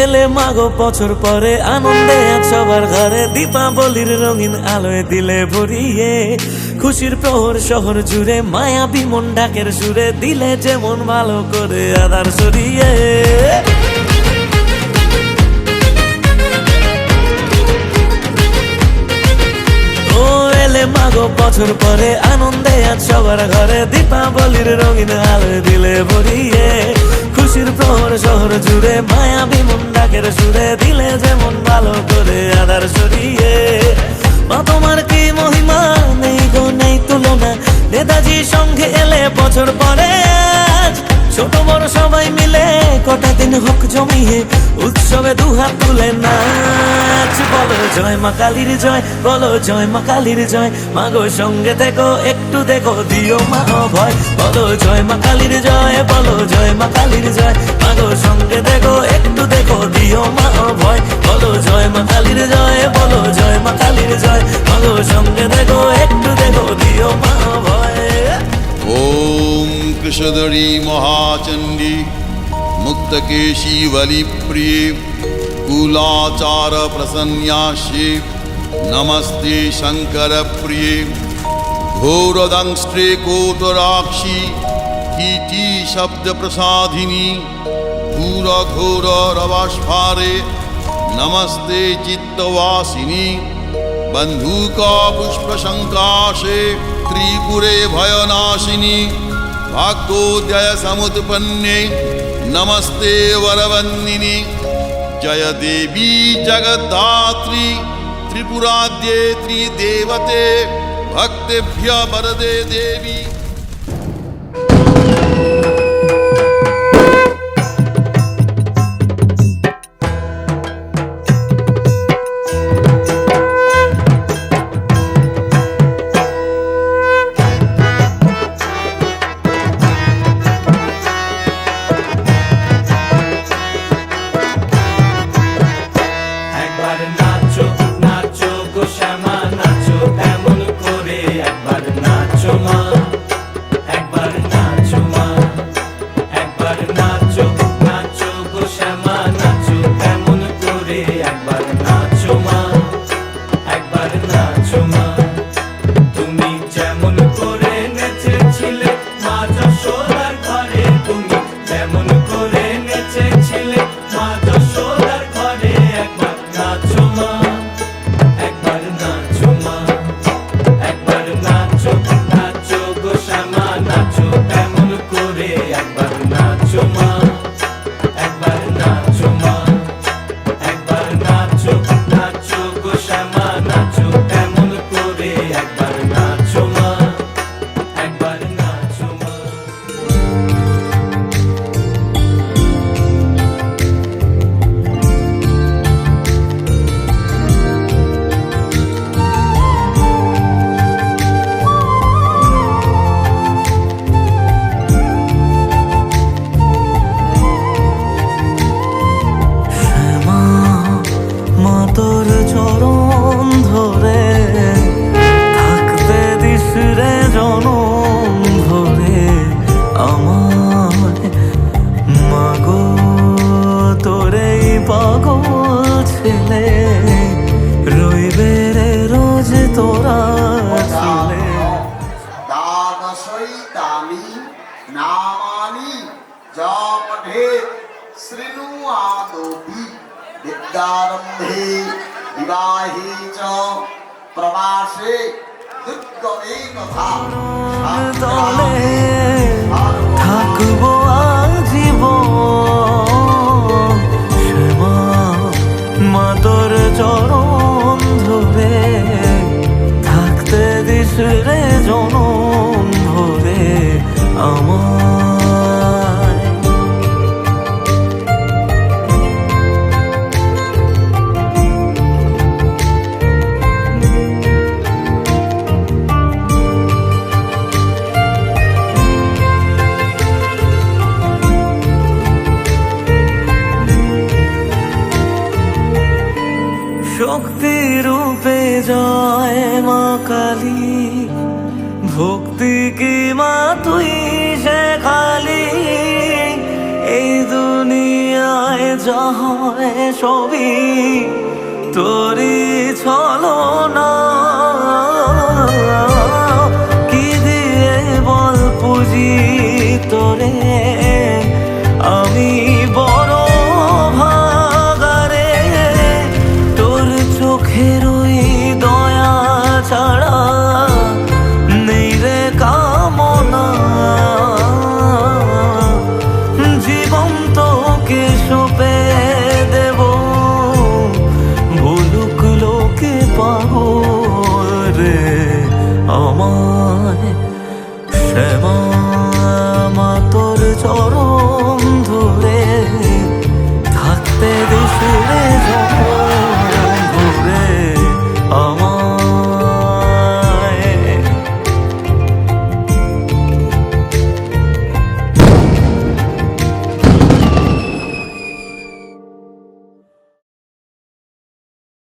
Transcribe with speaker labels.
Speaker 1: এলে মাগো বছর পরে আনন্দে আজ সবার ঘরে, দীপাবলির রঙিন আলোয় দিলে ভরিয়ে, খুশির প্রহর শহর জুড়ে মায়াবী মন ডাকের সুরে, দিলে যেমন ভালো করে আধার সরিয়ে। ও এলে মাগো বছর পরে আনন্দে আজ সবার ঘরে, দীপাবলির রঙিন আলোয় দিলে ভরিয়ে, খুশির প্রহর শহর জুড়ে মায়াবী মন ডাকের সুরে, দিলে যেমন ভালো করে আধার সরিয়ে। মা তোমার কি মহিমা, নেই গো নেই তুলনা, নেতাজি সঙ্গে এলে বছর পরে আজ, ছোট বড় সবাই মিলে কটা দিন হোক জমিয়ে, উৎসবে দুহাত তুলে নাচ। বলো জয় মা কালীর জয়, বলো জয় মা কালীর জয়, মাগো সঙ্গে থেকো একটু দেখো দিও মা ভয়। বলো জয় মা কালীর জয়, বলো জয় মা কালীর জয়, মাগো সঙ্গে দেখো একটু দেখো দিও মা ভয়। বলো জয় মা কালীর জয়, বলো জয় মা কালীর জয়, মাগো সঙ্গে দেখো একটু দেখো দিও মা ভয়।
Speaker 2: ओम कृषधरी महाचंडी मुक्तकेशी बलिप्रिय कुलाचार प्रसन्याशे नमस्ते शंकर प्रिय घोरदंष्ट्रे कोटराक्षी कीटी शब्द प्रसादिनी घोर घोर रवास्फारे नमस्ते चित्तवासिनी बंधुका पुष्प शंकाशे त्रिपुरे भयनाशिनी भाग्योदय समुत्पन्ने नमस्ते वरवन्दिनी जय देवी जगद्धात्री त्रिपुराद्ये त्रिदेवते भक्तेभ्य वरदे देवी।
Speaker 3: विद्यारंभे विवाहे च प्रवासे दुर्गमे तथा
Speaker 1: থাকবো আজীবন, শ্যামা মা তোর চরণ ধরে, থাকতে দিস রে জনম ভরে আমার। শক্তি রূপে জয় মা কালী, ভক্তি কি মা তুই শেখালি, এই দুনিয়ায় যা হয় সবই তোরই ছলনা।